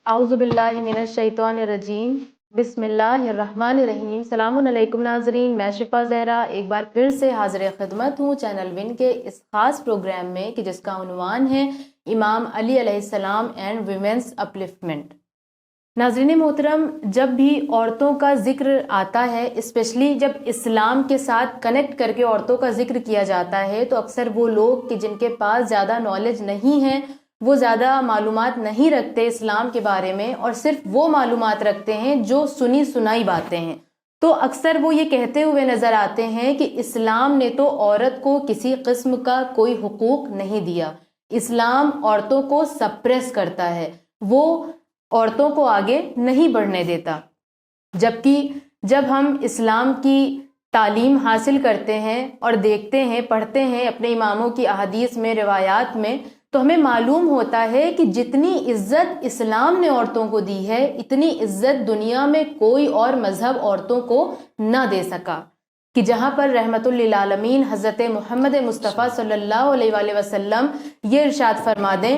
اعوذ باللہ من الشیطان الرجیم، بسم اللہ الرحمن الرحیم۔ السلام علیکم ناظرین، میں شفا زہرا ایک بار پھر سے حاضر خدمت ہوں چینل ون کے اس خاص پروگرام میں کہ جس کا عنوان ہے امام علی علیہ السلام اینڈ ویمنس اپلفٹمنٹ۔ ناظرین محترم، جب بھی عورتوں کا ذکر آتا ہے، اسپیشلی جب اسلام کے ساتھ کنیکٹ کر کے عورتوں کا ذکر کیا جاتا ہے، تو اکثر وہ لوگ کہ جن کے پاس زیادہ نالج نہیں ہے، وہ زیادہ معلومات نہیں رکھتے اسلام کے بارے میں، اور صرف وہ معلومات رکھتے ہیں جو سنی سنائی باتیں ہیں، تو اکثر وہ یہ کہتے ہوئے نظر آتے ہیں کہ اسلام نے تو عورت کو کسی قسم کا کوئی حقوق نہیں دیا، اسلام عورتوں کو سپریس کرتا ہے، وہ عورتوں کو آگے نہیں بڑھنے دیتا۔ جبکہ جب ہم اسلام کی تعلیم حاصل کرتے ہیں اور دیکھتے ہیں، پڑھتے ہیں اپنے اماموں کی احادیث میں، روایات میں، تو ہمیں معلوم ہوتا ہے کہ جتنی عزت اسلام نے عورتوں کو دی ہے، اتنی عزت دنیا میں کوئی اور مذہب عورتوں کو نہ دے سکا۔ کہ جہاں پر رحمت للعالمین حضرت محمد مصطفیٰ صلی اللہ علیہ وآلہ وسلم یہ ارشاد فرما دیں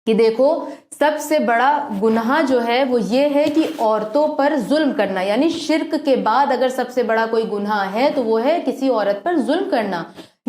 کہ دیکھو، سب سے بڑا گناہ جو ہے وہ یہ ہے کہ عورتوں پر ظلم کرنا، یعنی شرک کے بعد اگر سب سے بڑا کوئی گناہ ہے تو وہ ہے کسی عورت پر ظلم کرنا۔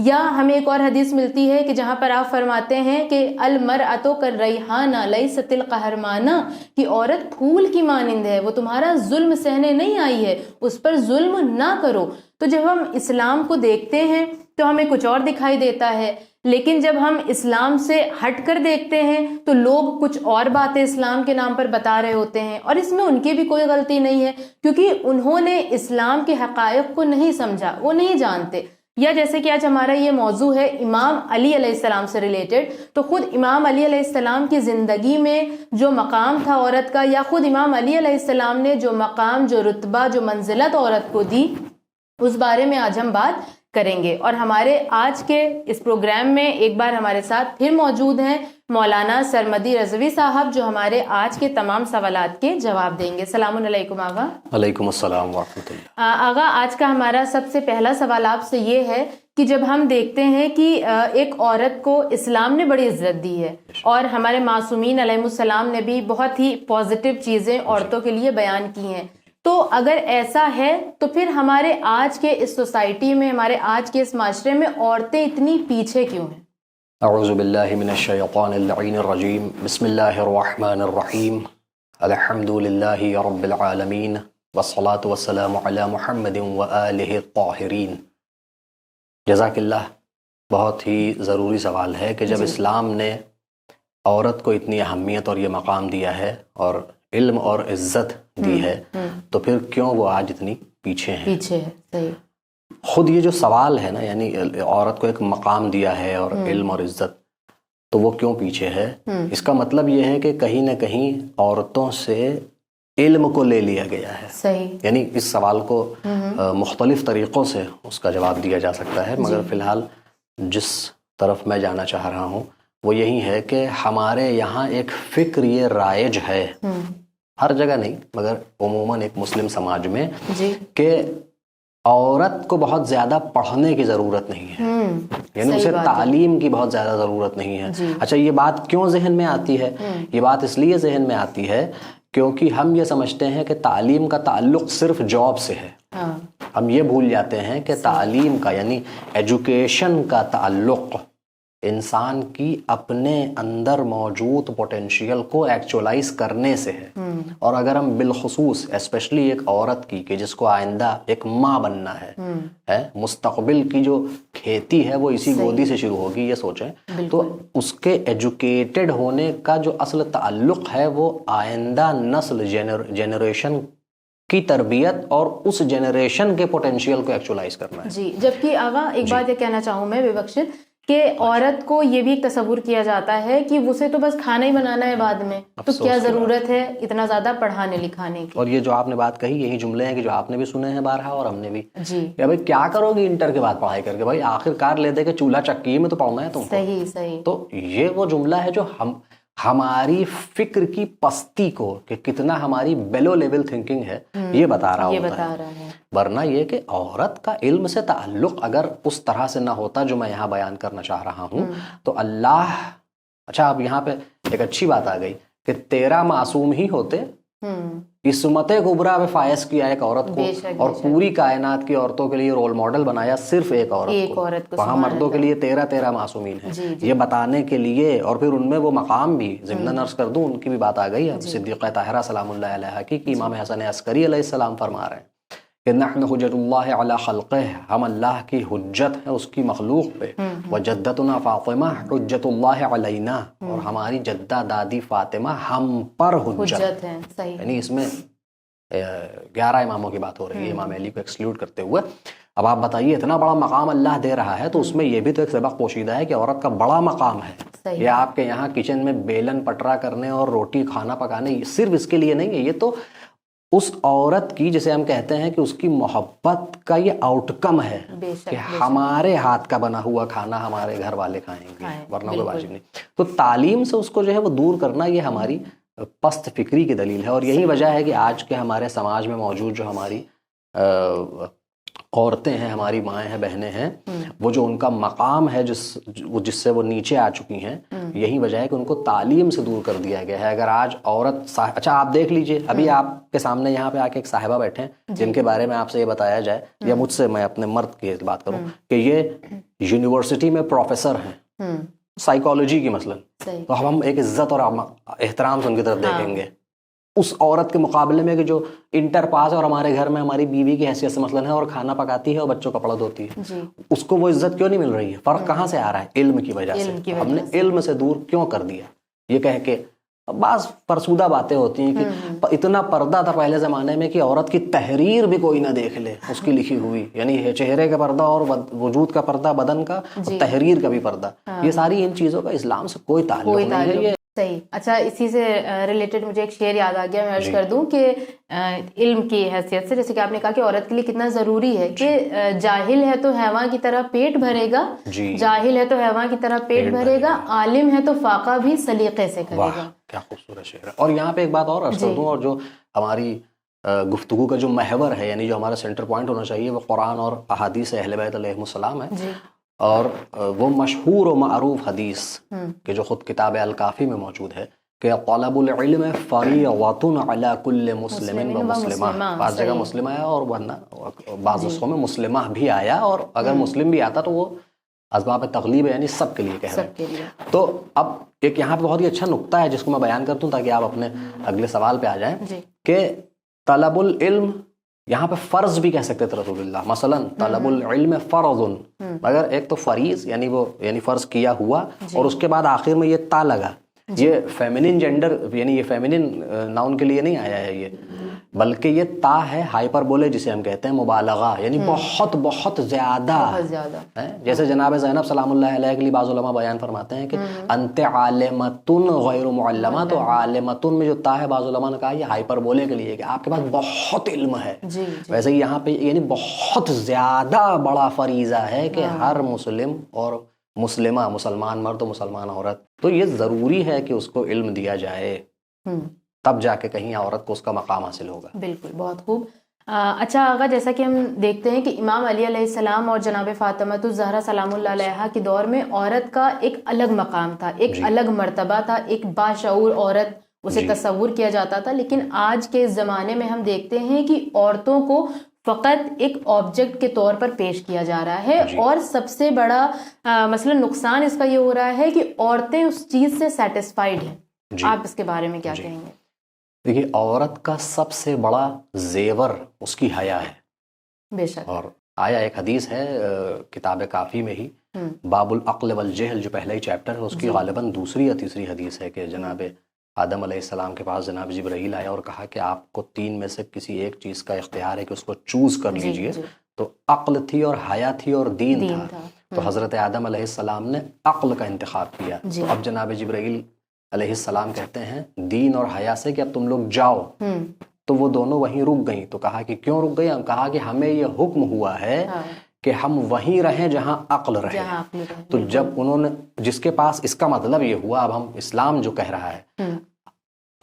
یا ہمیں ایک اور حدیث ملتی ہے کہ جہاں پر آپ فرماتے ہیں کہ المرأۃ کالریحانہ لیست القہرمانہ، کہ عورت پھول کی مانند ہے، وہ تمہارا ظلم سہنے نہیں آئی ہے، اس پر ظلم نہ کرو۔ تو جب ہم اسلام کو دیکھتے ہیں تو ہمیں کچھ اور دکھائی دیتا ہے، لیکن جب ہم اسلام سے ہٹ کر دیکھتے ہیں تو لوگ کچھ اور باتیں اسلام کے نام پر بتا رہے ہوتے ہیں، اور اس میں ان کی بھی کوئی غلطی نہیں ہے، کیونکہ انہوں نے اسلام کے حقائق کو نہیں سمجھا، وہ نہیں جانتے۔ یا جیسے کہ آج ہمارا یہ موضوع ہے امام علی علیہ السلام سے ریلیٹڈ، تو خود امام علی علیہ السلام کی زندگی میں جو مقام تھا عورت کا، یا خود امام علی علیہ السلام نے جو مقام، جو رتبہ، جو منزلت عورت کو دی، اس بارے میں آج ہم بات کریں گے۔ اور ہمارے آج کے اس پروگرام میں ایک بار ہمارے ساتھ پھر موجود ہیں مولانا سرمدی رضوی صاحب، جو ہمارے آج کے تمام سوالات کے جواب دیں گے۔ السلام علیکم آغا۔ وعلیکم السلام ورحمۃ اللہ۔ آغا، آج کا ہمارا سب سے پہلا سوال آپ سے یہ ہے کہ جب ہم دیکھتے ہیں کہ ایک عورت کو اسلام نے بڑی عزت دی ہے، اور ہمارے معصومین علیہ السلام نے بھی بہت ہی پازیٹیو چیزیں عورتوں کے لیے بیان کی ہیں، تو اگر ایسا ہے تو پھر ہمارے آج کے اس سوسائٹی میں، ہمارے آج کے اس معاشرے میں عورتیں اتنی پیچھے کیوں ہیں؟ اعوذ باللہ من الشیطان اللعین الرجیم، بسم اللہ الرحمن الرحیم، الحمد للہ رب العالمین، والصلاة والسلام علی محمد وآلہ الطاہرین۔ جزاک اللہ۔ بہت ہی ضروری سوال ہے کہ جب اسلام نے عورت کو اتنی اہمیت اور یہ مقام دیا ہے اور علم اور عزت دی ہے، تو پھر کیوں وہ آج اتنی پیچھے ہیں؟ پیچھے ہے، صحیح۔ خود یہ جو سوال ہے نا، یعنی عورت کو ایک مقام دیا ہے اور علم اور عزت، تو وہ کیوں پیچھے ہے؟ اس کا مطلب یہ ہے کہ کہیں نہ کہیں عورتوں سے علم کو لے لیا گیا ہے۔ صحیح۔ یعنی اس سوال کو مختلف طریقوں سے اس کا جواب دیا جا سکتا ہے، مگر فی الحال جس طرف میں جانا چاہ رہا ہوں وہ یہی ہے کہ ہمارے یہاں ایک فکر یہ رائج ہے، ہر جگہ نہیں مگر عموماً ایک مسلم سماج میں، کہ عورت کو بہت زیادہ پڑھنے کی ضرورت نہیں ہے، یعنی اسے تعلیم کی بہت زیادہ ضرورت نہیں ہے۔ اچھا، یہ بات کیوں ذہن میں آتی ہے؟ یہ بات اس لیے ذہن میں آتی ہے کیونکہ ہم یہ سمجھتے ہیں کہ تعلیم کا تعلق صرف جاب سے ہے۔ ہم یہ بھول جاتے ہیں کہ تعلیم کا، یعنی ایجوکیشن کا تعلق انسان کی اپنے اندر موجود پوٹینشیل کو ایکچولائز کرنے سے ہے۔ اور اگر ہم بالخصوص اسپیشلی ایک عورت کی، کہ جس کو آئندہ ایک ماں بننا ہے، مستقبل کی جو کھیتی ہے وہ اسی گودی سے شروع ہوگی، یہ سوچیں، تو اس کے ایجوکیٹڈ ہونے کا جو اصل تعلق ہے وہ آئندہ نسل، جنریشن کی تربیت اور اس جنریشن کے پوٹینشیل کو ایکچولائز کرنا ہے۔ جی، جبکہ آغا ایک بات یہ کہنا چاہوں میں بے بخشت، کہ عورت کو یہ بھی تصور کیا جاتا ہے کہ اسے تو بس کھانا ہی بنانا ہے بعد میں، تو کیا ضرورت ہے اتنا زیادہ پڑھانے لکھانے کی؟ اور یہ جو آپ نے بات کہی، یہی جملے ہیں کہ جو آپ نے بھی سنے ہیں بارہا اور ہم نے بھی، جی، کہ بھائی کیا کرو گی انٹر کے بعد پڑھائی کر کے؟ بھائی آخر کار لے دے کہ چولہا چکی میں تو پڑھنا ہے تم کو۔ صحیح صحیح۔ تو یہ وہ جملہ ہے جو ہماری فکر کی پستی کو، کہ کتنا ہماری بیلو لیول تھنکنگ ہے، یہ بتا رہا ہوتا ہے۔ ورنہ یہ کہ عورت کا علم سے تعلق اگر اس طرح سے نہ ہوتا جو میں یہاں بیان کرنا چاہ رہا ہوں، تو اللہ، اچھا اب یہاں پہ ایک اچھی بات آ گئی کہ 13 معصوم ہی ہوتے عصمت کبریٰ میں فائز کیا ایک عورت کو اور پوری کائنات کی عورتوں کے لیے رول ماڈل بنایا صرف ایک عورت کو. وہاں مردوں کے لیے 13 معصومین ہیں. یہ بتانے کے لیے اور پھر ان میں وہ مقام بھی ضمن عرض کر دوں ان کی بھی بات آ گئی ہے صدیقہ طاہرہ سلام اللہ علیہا کی کہ امام حسن عسکری علیہ السلام فرما رہے ہیں کہ نحن حجت اللہ علی خلقہ، ہم اللہ کی حجت ہے اس کی مخلوق پہ. وجدتنا فاطمہ حجت اللہ علینا، اور ہماری جدہ دادی فاطمہ ہم پر حجت ہے. یعنی اس میں 11 اماموں کی بات ہو رہی ہے امام علی کو ایکسکلوڈ کرتے ہوئے. اب آپ بتائیے اتنا بڑا مقام اللہ دے رہا ہے تو اس میں یہ بھی تو ایک سبق پوشیدہ ہے کہ عورت کا بڑا مقام ہے. یہ آپ کے یہاں کچن میں بیلن پٹرا کرنے اور روٹی کھانا پکانے صرف اس کے لیے نہیں ہے، یہ تو اس عورت کی جسے ہم کہتے ہیں کہ اس کی محبت کا یہ آؤٹ کم ہے کہ ہمارے ہاتھ کا بنا ہوا کھانا ہمارے گھر والے کھائیں گے، ورنہ کوئی واجب نہیں. تو تعلیم سے اس کو جو ہے وہ دور کرنا یہ ہماری پست فکری کی دلیل ہے. اور یہی وجہ ہے کہ آج کے ہمارے سماج میں موجود جو ہماری عورتیں ہیں، ہماری مائیں ہیں، بہنیں ہیں، وہ جو ان کا مقام ہے جس سے وہ نیچے آ چکی ہیں، یہی وجہ ہے کہ ان کو تعلیم سے دور کر دیا گیا ہے. اگر آج عورت اچھا آپ دیکھ لیجئے ابھی آپ کے سامنے یہاں پہ آ کے ایک صاحبہ بیٹھے ہیں جن کے بارے میں آپ سے یہ بتایا جائے یا مجھ سے میں اپنے مرد کی بات کروں کہ یہ یونیورسٹی میں پروفیسر ہیں سائیکالوجی کی مثلاً، تو ہم ایک عزت اور احترام سے ان کی طرف دیکھیں گے اس عورت کے مقابلے میں کہ جو انٹر پاس ہے اور ہمارے گھر میں ہماری بیوی کی حیثیت سے مثلاً ہے اور کھانا پکاتی ہے اور بچوں کا کپڑا دھوتی ہے. اس کو وہ عزت کیوں نہیں مل رہی ہے؟ فرق کہاں سے آ رہا ہے؟ علم کی وجہ سے. ہم نے علم سے دور کیوں کر دیا؟ یہ کہہ کے بعض فرسودہ باتیں ہوتی ہیں کہ اتنا پردہ تھا پہلے زمانے میں کہ عورت کی تحریر بھی کوئی نہ دیکھ لے اس کی لکھی ہوئی، یعنی چہرے کا پردہ اور وجود کا پردہ، بدن کا، تحریر کا بھی پردہ. یہ ساری ان چیزوں کا اسلام سے کوئی تعلق نہیں ہے. صحیح. اچھا اسی سے ریلیٹڈ مجھے ایک شعر یاد آ گیا، میں عرض کر دوں کہ علم کی حیثیت سے جیسے کہ آپ نے کہا کہ عورت کے لیے کتنا ضروری ہے کہ جاہل ہے تو حیوان کی طرح پیٹ بھرے گا، جاہل ہے تو حیوان کی طرح پیٹ بھرے گا، عالم ہے تو فاقہ بھی سلیقے سے کرے گا. کیا خوبصورت شعر ہے. اور یہاں پہ ایک بات اور عرض کر دوں، اور جو ہماری گفتگو کا جو محور ہے یعنی جو ہمارا سینٹر پوائنٹ ہونا چاہیے وہ قرآن اور احادیث اہل بیت علیہم السلام ہے. اور وہ مشہور و معروف حدیث کہ جو خود کتاب الکافی میں موجود ہے کہ طلب العلم فریضۃ علی کل مسلم و مسلمہ. بعض جگہ مسلمہ آیا اور ورنہ بعض نسخوں میں مسلمہ بھی آیا، اور اگر مسلم بھی آتا تو وہ اسباب تغلیب یعنی سب کے لیے کہہ رہے ہیں. تو اب ایک یہاں پہ بہت ہی اچھا نقطہ ہے جس کو میں بیان کرتا ہوں تاکہ آپ اپنے اگلے سوال پہ آ جائیں کہ طلب العلم یہاں پہ فرض بھی کہہ سکتے تھے رسول اللہ. مثلا طلب العلم فرض، مگر ایک تو فریض یعنی فرض کیا ہوا اور اس کے بعد آخر میں یہ تا لگا. یہ فیمنن جینڈر یعنی یہ فیمنن ناؤن کے لیے نہیں آیا ہے یہ، بلکہ یہ تا ہے ہائپر بولے جسے ہم کہتے ہیں مبالغہ، یعنی بہت بہت زیادہ. جیسے جناب زینب سلام اللہ علیہ کے لیے بعض علماء بیان فرماتے ہیں کہ انت عالمتن غیر معلمہ، تو عالمتن میں جو تا ہے بعض علماء نے کہا یہ ہائپر بولے کے لیے کہ آپ کے پاس بہت علم ہے. ویسے ہی یہاں پہ یعنی بہت زیادہ بڑا فریضہ ہے کہ ہر مسلم اور مسلمہ، مسلمان مرد و مسلمان عورت، تو یہ ضروری ہے کہ اس کو علم دیا جائے، تب جا کے کہیں عورت کو اس کا مقام حاصل ہوگا. بالکل، بہت خوب. اچھا آغا، جیسا کہ ہم دیکھتے ہیں کہ امام علی علیہ السلام اور جناب فاطمہ الزہرا سلام اللہ علیہا کے دور میں عورت کا ایک الگ مقام تھا، ایک الگ مرتبہ تھا، ایک باشعور عورت اسے تصور کیا جاتا تھا. لیکن آج کے زمانے میں ہم دیکھتے ہیں کہ عورتوں کو فقط ایک آبجیکٹ کے طور پر پیش کیا جا رہا ہے. اور سب سے بڑا مثلا نقصان اس کا یہ ہو رہا ہے کہ عورتیں اس چیز سے سیٹسفائیڈ ہیں. آپ اس کے بارے میں کیا کہیں گے؟ دیکھیے، عورت کا سب سے بڑا زیور اس کی حیا ہے. بے شک. اور آیا ایک حدیث ہے کتاب کافی میں ہی، باب العقل والجہل جو پہلا ہی چیپٹر ہے اس کی غالباً دوسری یا تیسری حدیث ہے کہ جناب آدم علیہ السلام کے پاس جناب جبرائیل آیا اور کہا کہ آپ کو 3 میں سے کسی ایک چیز کا اختیار ہے کہ اس کو چوز کر لیجئے. تو عقل تھی اور حیا تھی اور دین تھا. تو حضرت آدم علیہ السلام نے عقل کا انتخاب کیا. تو اب جناب جبرائیل علیہ السلام کہتے ہیں دین اور حیا سے کہ اب تم لوگ جاؤ. تو وہ دونوں وہیں رک گئیں. تو کہا کہ کیوں رک گئی؟ کہا کہ ہمیں یہ حکم ہوا ہے کہ ہم وہیں رہیں جہاں عقل رہے. تو جب انہوں نے جس کے پاس، اس کا مطلب یہ ہوا، اب ہم اسلام جو کہہ رہا ہے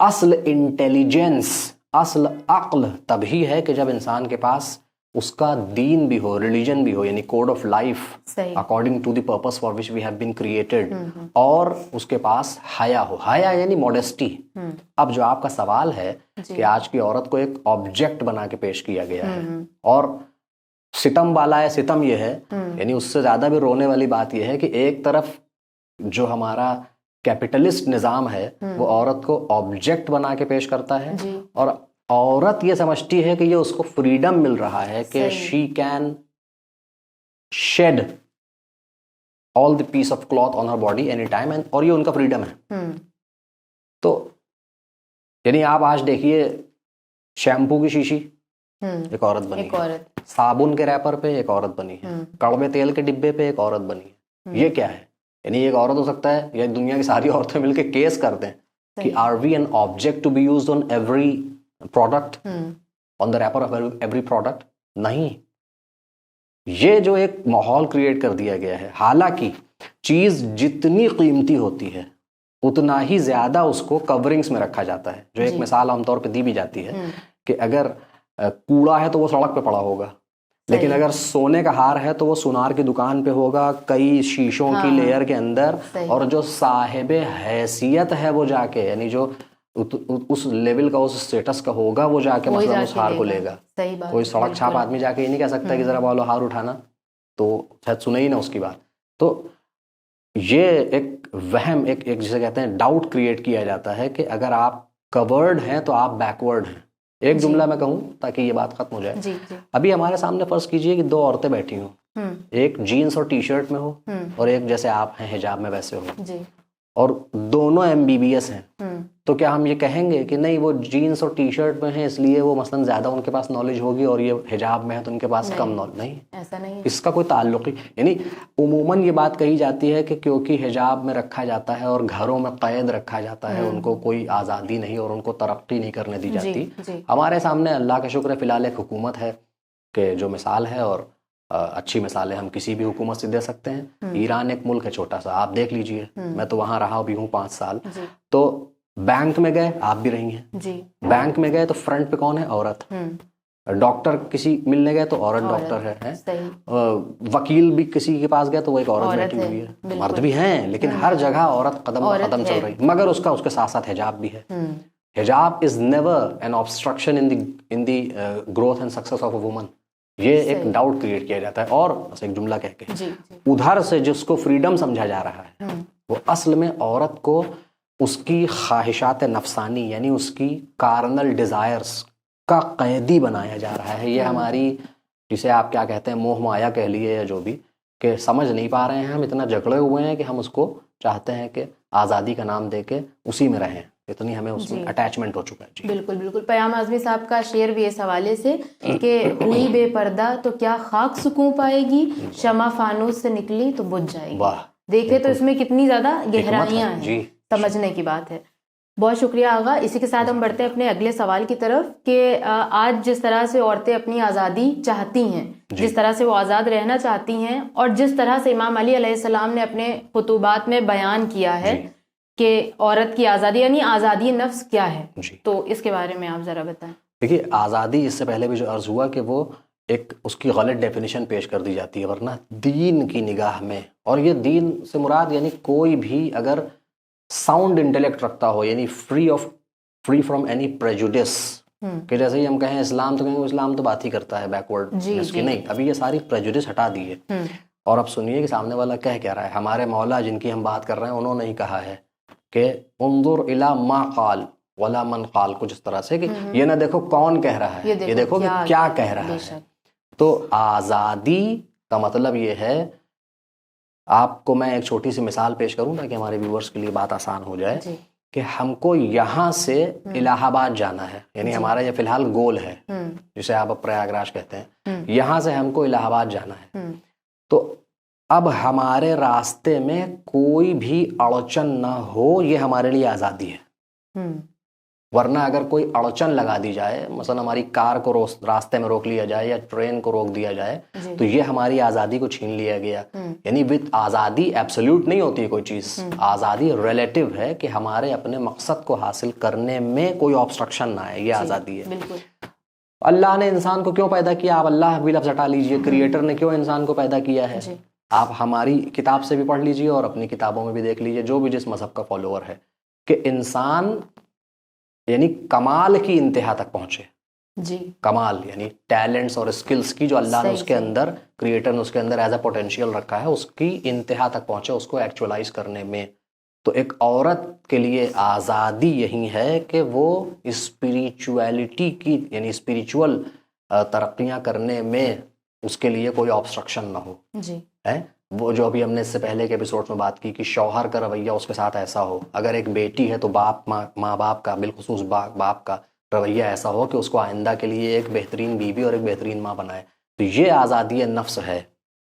اصل انٹیلیجنس، اصل عقل تبھی ہے کہ جب انسان کے پاس اس کا دین بھی ہو, ریلیجن بھی ہو, یعنی کوڈ آف لائف صحیح, according to the purpose for which we have been created, اور اس کے پاس حیا ہو. حیا یعنی ماڈیسٹی. اب جو آپ کا سوال ہے کہ آج کی عورت کو ایک آبجیکٹ بنا کے پیش کیا گیا ہے, اور ستم والا ہے, ستم یہ ہے, یعنی اس سے زیادہ بھی رونے والی بات یہ ہے کہ ایک طرف جو ہمارا کیپٹلسٹ نظام ہے وہ عورت کو آبجیکٹ بنا کے پیش کرتا ہے, اور عورت یہ سمجھتی ہے کہ یہ اس کو فریڈم مل رہا ہے کہ she can shed all the piece of cloth on her body any time, اور یہ ان کا فریڈم ہے. تو یعنی آپ آج دیکھیے شیمپو کی شیشی ایک عورت بنی ہے, صابن کے ریپر پہ ایک عورت بنی ہے, کڑوے تیل کے ڈبے پہ ایک عورت بنی ہے. یہ کیا ہے؟ یعنی ایک عورت ہو سکتا ہے یا دنیا کی ساری عورتیں مل کے کیس کر دیں کہ are we an object to be used on every product, on the wrapper of every product? نہیں. یہ جو ایک ماحول کریٹ کر دیا گیا ہے, حالانکہ چیز جتنی قیمتی ہوتی ہے اتنا ہی زیادہ اس کو کورنگز میں رکھا جاتا ہے. جو ایک مثال عام طور پہ دی بھی جاتی ہے کہ اگر کوڑا ہے تو وہ سڑک پہ پڑا ہوگا, لیکن اگر سونے کا ہار ہے تو وہ سونار کی دکان پہ ہوگا, کئی شیشوں کی لیئر کے اندر, اور جو صاحب حیثیت ہے وہ جا کے, یعنی جو اس لیول کا, اس اسٹیٹس کا ہوگا, وہ جا کے مثلا اس ہار کو لے گا. کوئی سڑک چھاپ آدمی جا کے یہ نہیں کہہ سکتا کہ ذرا بولو ہار اٹھانا, تو شاید سنے ہی نا اس کی بات. تو یہ ایک وہم, ایک جسے کہتے ہیں ڈاؤٹ کریٹ کیا جاتا ہے کہ اگر آپ کورڈ ہیں تو آپ بیکورڈ ہیں. ایک جملہ میں کہوں تاکہ یہ بات ختم ہو جائے. ابھی ہمارے سامنے فرض کیجئے کہ دو عورتیں بیٹھی ہوں, ایک جینس اور ٹی شرٹ میں ہو, اور ایک جیسے آپ ہیں حجاب میں ویسے ہو, اور دونوں MBBS ہیں. تو کیا ہم یہ کہیں گے کہ نہیں وہ جینس اور ٹی شرٹ میں ہیں اس لیے وہ مثلاً زیادہ ان کے پاس نالج ہوگی اور یہ حجاب میں ہے تو ان کے پاس کم نالج؟ نہیں, ایسا نہیں, اس کا کوئی تعلق ہی. یعنی عموماً یہ بات کہی جاتی ہے کہ کیونکہ حجاب میں رکھا جاتا ہے اور گھروں میں قید رکھا جاتا ہے, ان کو کوئی آزادی نہیں اور ان کو ترقی نہیں کرنے دی جاتی. ہمارے سامنے اللہ کا شکر ہے فی الحال ایک حکومت ہے کہ جو مثال ہے, اور اچھی مثالیں ہم کسی بھی حکومت سے دے سکتے ہیں. ایران ایک ملک ہے چھوٹا سا, آپ دیکھ لیجئے, میں تو وہاں رہا بھی ہوں 5 سال. تو بینک میں گئے, آپ بھی رہی ہیں, بینک میں گئے تو فرنٹ پہ کون ہے؟ عورت. ڈاکٹر کسی ملنے گئے تو عورت ڈاکٹر ہے. وکیل بھی کسی کے پاس گئے تو وہ ایک عورت بیٹھی ہوئی ہے. مرد بھی ہیں لیکن ہر جگہ عورت قدم قدم چل رہی, مگر اس کے ساتھ ساتھ حجاب بھی ہے. حجاب is never N obstruction in the growth and success of a woman. یہ ایک ڈاؤٹ کریٹ کیا جاتا ہے. اور بس ایک جملہ کہہ کے ادھر سے جس کو فریڈم سمجھا جا رہا ہے وہ اصل میں عورت کو اس کی خواہشات نفسانی یعنی اس کی کارنل ڈیزائرز کا قیدی بنایا جا رہا ہے. یہ ہماری جسے آپ کیا کہتے ہیں موہ مایا کہہ لیے یا جو بھی, کہ سمجھ نہیں پا رہے ہیں, ہم اتنا جکڑے ہوئے ہیں کہ ہم اس کو چاہتے ہیں کہ آزادی کا نام دے کے اسی میں رہیں, اتنی ہمیں اس میں اٹیچمنٹ ہو چکا ہے. بالکل بالکل. پیام اعظمی صاحب کا شعر بھی اس حوالے سے کہ ہوئی بے پردہ تو کیا خاک سکون پائے گی, شمع فانوس سے نکلی تو بجھ جائے گی. دیکھیں تو اس میں کتنی زیادہ گہرائیاں ہیں, سمجھنے کی بات ہے. بہت شکریہ آغا. اسی کے ساتھ ہم بڑھتے ہیں اپنے اگلے سوال کی طرف کہ آج جس طرح سے عورتیں اپنی آزادی چاہتی ہیں, جس طرح سے وہ آزاد رہنا چاہتی ہیں, اور جس طرح سے امام علی علیہ السلام نے اپنے خطوبات میں بیان کیا ہے کہ عورت کی آزادی یعنی آزادی نفس کیا ہے, تو اس کے بارے میں آپ ذرا بتائیں. دیکھیے آزادی اس سے پہلے بھی جو عرض ہوا کہ وہ ایک اس کی غلط ڈیفینیشن پیش کر دی جاتی ہے, ورنہ دین کی نگاہ میں, اور یہ دین سے مراد یعنی کوئی بھی اگر ساؤنڈ انٹلیکٹ رکھتا ہو, یعنی فری فرام اینی پریجوڈس, کہ جیسے ہی ہم کہیں اسلام تو کہیں اسلام تو بات ہی کرتا ہے بیکورڈ کی, نہیں, ابھی یہ ساری پریجوڈس ہٹا دی ہے. اور اب سنیے کہ سامنے والا کہہ رہا ہے. ہمارے مولا جن کی ہم بات کر رہے ہیں انہوں نے ہی کہا ہے کہ انظر الی ما قال ولا من قال, کچھ اس طرح سے کہ یہ نہ دیکھو کون کہہ رہا ہے, یہ دیکھو کہ کیا کہہ رہا ہے. تو آزادی کا مطلب یہ ہے, آپ کو میں ایک چھوٹی سی مثال پیش کروں تاکہ ہمارے ویورز کے لیے بات آسان ہو جائے, کہ ہم کو یہاں سے الہ آباد جانا ہے, یعنی ہمارا یہ فی الحال گول ہے جسے آپ پریاگراج کہتے ہیں, یہاں سے ہم کو الہ آباد جانا ہے. تو اب ہمارے راستے میں کوئی بھی اڑچن نہ ہو, یہ ہمارے لیے آزادی ہے. ورنہ اگر کوئی اڑچن لگا دی جائے, مثلا ہماری کار کو راستے میں روک لیا جائے یا ٹرین کو روک دیا جائے, تو یہ ہماری آزادی کو چھین لیا گیا. یعنی وتھ آزادی ایبسلیوٹ نہیں ہوتی ہے کوئی چیز, آزادی ریلیٹیو ہے کہ ہمارے اپنے مقصد کو حاصل کرنے میں کوئی آبسٹرکشن نہ آئے, یہ آزادی ہے. اللہ نے انسان کو کیوں پیدا کیا؟ آپ اللہ بھی لفظ ہٹا لیجئے، کریٹر نے کیوں انسان کو پیدا کیا ہے؟ آپ ہماری کتاب سے بھی پڑھ لیجئے اور اپنی کتابوں میں بھی دیکھ لیجئے، جو بھی جس مذہب کا فالوور ہے، کہ انسان یعنی کمال کی انتہا تک پہنچے. جی کمال یعنی ٹیلنٹس اور اسکلز کی جو اللہ نے اس کے اندر، کریٹر نے اس کے اندر ایز اے پوٹینشیل رکھا ہے، اس کی انتہا تک پہنچے، اس کو ایکچولائز کرنے میں. تو ایک عورت کے لیے آزادی یہی ہے کہ وہ اسپریچویلٹی کی یعنی اسپریچول ترقیاں کرنے میں اس کے لیے کوئی آبسٹرکشن نہ ہو. جی ہے وہ جو ابھی ہم نے اس سے پہلے کے ایپیسوڈ میں بات کی کہ شوہر کا رویہ اس کے ساتھ ایسا ہو، اگر ایک بیٹی ہے تو باپ ماں باپ کا بالخصوص باپ کا رویہ ایسا ہو کہ اس کو آئندہ کے لیے ایک بہترین بیوی اور ایک بہترین ماں بنائے. تو یہ آزادی نفس ہے.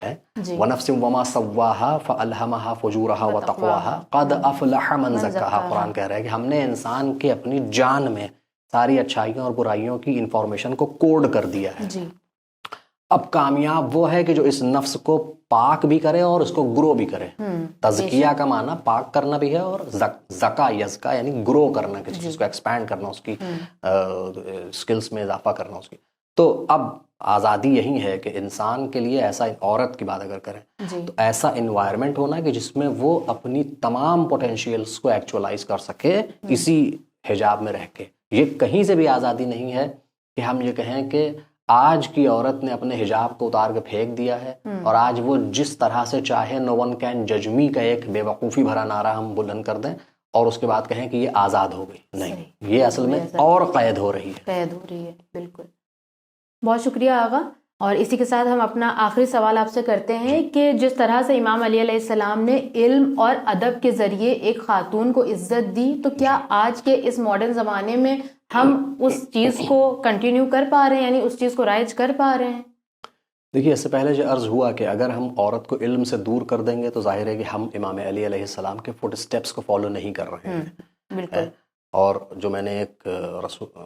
وَنَفْسٍ وَمَا سَوَّاهَا فَأَلْهَمَهَا فُجُورَهَا وَتَقْوَاهَا قَدْ أَفْلَحَ مَنْ زَكَّاهَا. قرآن کہہ رہا ہے کہ ہم نے انسان کے اپنی جان میں ساری اچھائیوں اور برائیوں کی انفارمیشن کو کوڈ کر دیا ہے. جی اب کامیاب وہ ہے کہ جو اس نفس کو پاک بھی کرے اور اس کو گرو بھی کرے. تزکیہ کا معنی پاک کرنا بھی ہے اور زکا یزکا یعنی گرو کرنا، کسی چیز کو ایکسپینڈ کرنا، اس کی سکلز میں اضافہ کرنا اس کی. تو اب آزادی یہی ہے کہ انسان کے لیے ایسا، عورت کی بات اگر کریں تو ایسا انوائرمنٹ ہونا کہ جس میں وہ اپنی تمام پوٹینشیلز کو ایکچولائز کر سکے اسی حجاب میں رہ کے. یہ کہیں سے بھی آزادی نہیں ہے کہ ہم یہ کہیں کہ آج کی عورت نے اپنے حجاب کو اتار کے پھینک دیا ہے اور آج وہ جس طرح سے چاہے نو ون کین جج می کا ایک بے وقوفی بھرا نعرہ ہم بلند کر دیں اور اس کے بعد کہیں کہ یہ آزاد ہو گئی. نہیں، یہ اصل میں اور قید ہو رہی ہے. بالکل. بہت شکریہ آغا. اور اسی کے ساتھ ہم اپنا آخری سوال آپ سے کرتے ہیں کہ جس طرح سے امام علی علیہ السلام نے علم اور ادب کے ذریعے ایک خاتون کو عزت دی، تو کیا آج کے اس ماڈرن زمانے میں ہم اس چیز کو کنٹینیو کر پا رہے ہیں، یعنی اس چیز کو رائج کر پا رہے ہیں؟ دیکھیے، اس سے پہلے جو عرض ہوا کہ اگر ہم عورت کو علم سے دور کر دیں گے تو ظاہر ہے کہ ہم امام علی علیہ السلام کے فٹ اسٹیپس کو فالو نہیں کر رہے ہیں. بالکل. اور جو میں نے ایک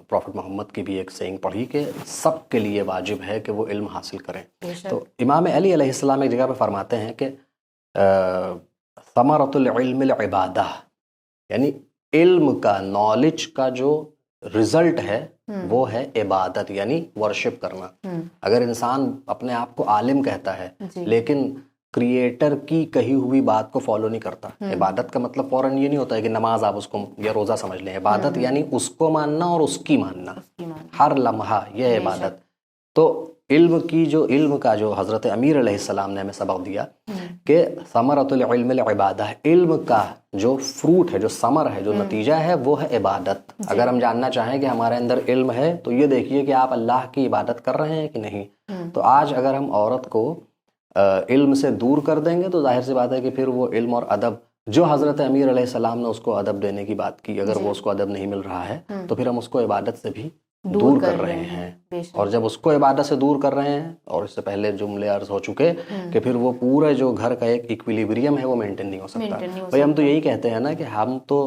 پروفٹ محمد کی بھی ایک سینگ پڑھی کہ سب کے لیے واجب ہے کہ وہ علم حاصل کریں. تو امام علی علیہ السلام ایک جگہ پہ فرماتے ہیں کہ ثمرۃ العلم العبادہ، یعنی علم کا، نالج کا جو رزلٹ ہے وہ ہے عبادت، یعنی ورشپ کرنا. اگر انسان اپنے آپ کو عالم کہتا ہے لیکن کریٹر کی کہی ہوئی بات کو فالو نہیں کرتا، عبادت کا مطلب فوراً یہ نہیں ہوتا ہے کہ نماز آپ اس کو یا روزہ سمجھ لیں. عبادت یعنی اس کو ماننا اور اس کی ماننا، ہر لمحہ یہ عبادت. تو علم کا جو حضرت امیر علیہ السلام نے ہمیں سبق دیا کہ ثمرۃ العلم العبادہ، علم کا جو فروٹ ہے، جو ثمر ہے، جو نتیجہ ہے وہ ہے عبادت. اگر ہم جاننا چاہیں کہ ہمارے اندر علم ہے تو یہ دیکھیے کہ آپ اللہ کی عبادت کر رہے ہیں کہ نہیں. تو آج اگر ہم عورت کو علم سے دور کر دیں گے تو ظاہر سی بات ہے کہ پھر وہ علم اور ادب جو حضرت امیر علیہ السلام نے اس کو ادب دینے کی بات کی، اگر وہ اس کو ادب نہیں مل رہا ہے تو پھر ہم اس کو عبادت سے بھی دور کر رہے ہیں. اور جب اس کو عبادت سے دور کر رہے ہیں، اور اس سے پہلے جملے عرض ہو چکے کہ پھر وہ پورا جو گھر کا ایک ایکویلیبریم ہے وہ مینٹین نہیں ہو سکتا. بھائی ہم تو یہی کہتے ہیں نا کہ ہم تو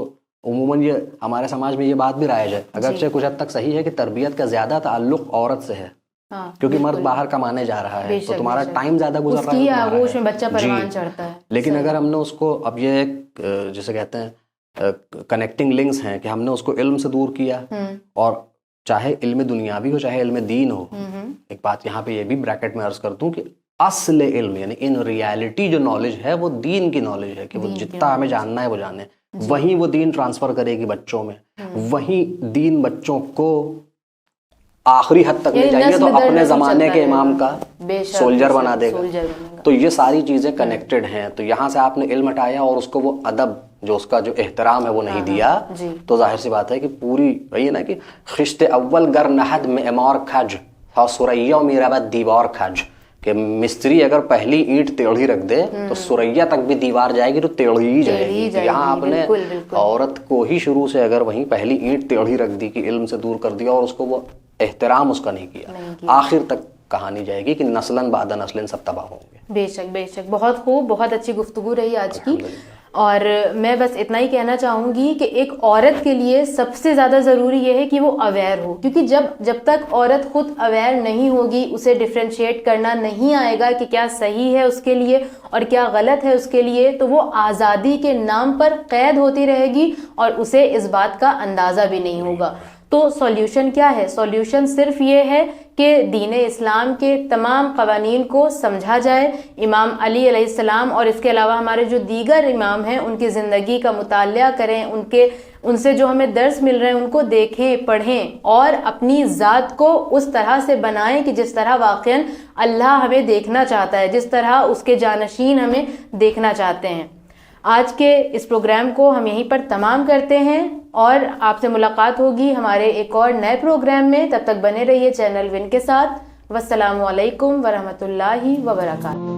عموماً یہ ہمارے سماج میں یہ بات بھی رائج ہے، اگرچہ کچھ حد تک صحیح ہے کہ تربیت کا زیادہ تعلق عورت سے ہے کیونکہ مرد باہر کمانے جا رہا ہے تو تمہارا ٹائم زیادہ گزر رہا ہے، آغوش میں بچہ پروان چڑھتا ہے. لیکن اگر ہم نے اس کو، اب یہ ایک جسے کہتے ہیں کنیکٹنگ لنکس ہیں کہ ہم نے اس کو علم سے دور کیا، اور چاہے علم دنیاوی ہو چاہے علم دین ہو. ایک بات یہاں پہ یہ بھی بریکٹ میں عرض کر دوں کہ اصل علم یعنی ان ریالٹی جو نالج ہے وہ دین کی نالج ہے کہ وہ جتنا ہمیں جاننا ہے وہ جانے، وہیں وہ دین ٹرانسفر کرے گی بچوں میں، وہیں دین بچوں کو آخری حد تک لے جائیے تو اپنے زمانے کے امام کا سولجر بنا دے گا. تو یہ ساری چیزیں کنیکٹڈ ہیں. تو یہاں سے آپ نے علم ہٹایا اور اس کو وہ ادب جو اس کا جو احترام ہے وہ نہیں دیا، تو ظاہر سی بات ہے کہ پوری وہی ہے نا کہ خشت اول گر نہد میں امار کھج سریا میرا بعد دیوار کھج، کہ مستری اگر پہلی اینٹ ٹیڑھی رکھ دے تو سریا تک بھی دیوار جائے گی تو ٹیڑھی ہی جائے گی. یہاں آپ نے عورت کو ہی شروع سے اگر وہیں پہلی اینٹ ٹیڑھی رکھ دی کہ علم سے دور کر دیا اور اس کو وہ احترام اس کا نہیں کیا، آخر تک کہانی جائے گی کہ نسلاً بعد نسلاً سب تباہ ہوں گے. بے شک بے شک. بہت خوب، بہت اچھی گفتگو رہی آج کی. اور میں بس اتنا ہی کہنا چاہوں گی کہ ایک عورت کے لیے سب سے زیادہ ضروری یہ ہے کہ وہ اویئر ہو، کیونکہ جب تک عورت خود اویئر نہیں ہوگی، اسے ڈفرینشیٹ کرنا نہیں آئے گا کہ کیا صحیح ہے اس کے لیے اور کیا غلط ہے اس کے لیے، تو وہ آزادی کے نام پر قید ہوتی رہے گی اور اسے اس بات کا اندازہ بھی نہیں ہوگا. تو سولیوشن کیا ہے؟ سولیوشن صرف یہ ہے کہ دین اسلام کے تمام قوانین کو سمجھا جائے، امام علی علیہ السلام اور اس کے علاوہ ہمارے جو دیگر امام ہیں ان کی زندگی کا مطالعہ کریں، ان سے جو ہمیں درس مل رہے ہیں ان کو دیکھیں، پڑھیں اور اپنی ذات کو اس طرح سے بنائیں کہ جس طرح واقعاً اللہ ہمیں دیکھنا چاہتا ہے، جس طرح اس کے جانشین ہمیں دیکھنا چاہتے ہیں۔ آج کے اس پروگرام کو ہم یہیں پر تمام کرتے ہیں اور آپ سے ملاقات ہوگی ہمارے ایک اور نئے پروگرام میں۔ تب تک بنے رہیے چینل ون کے ساتھ۔ والسلام علیکم ورحمۃ اللہ وبرکاتہ۔